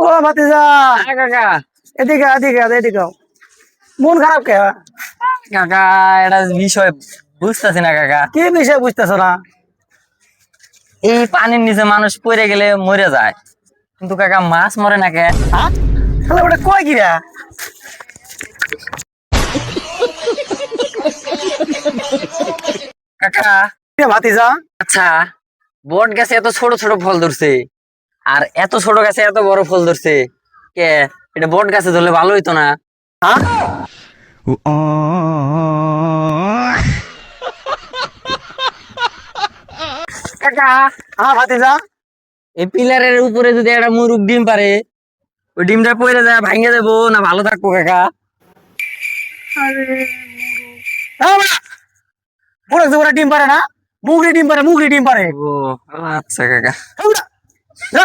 ও ভাতিজা, কাকা এদিকে এদিকে এদিকে মন খারাপ কে? কাকা এটা বিষয় বুঝতেছি না কাকা। কি বিষয় বুঝতেছ না? এই পানির নিচে মানুষ পড়ে গেলে মরে যায়, কিন্তু কাকা মাছ মরে না কে? হ্যাঁ, তাহলে ওটা কয় কিরা? কাকা ভাতিজা, আচ্ছা, বট গাছে এত ছোট ছোট ফল ধরছে আর এত ছোট গাছে এত বড় ফল ধরছে, কে এটা বট গাছে ধরলে ভালো হইতো না? হ্যাঁ কাকা হ্যাঁ ভাতিজা, এই পিলারের উপরে যদি একটা মুরুগ ডিম পারে, ওই ডিমটা পড়ে যায় ভাঙে দেবো না ভালো থাকবো কাকা? ওরা যে ওরা ডিম পারে না, মুগরি ডিম পারে, মুগরি ডিম পারে। ও আচ্ছা কাকা। যা।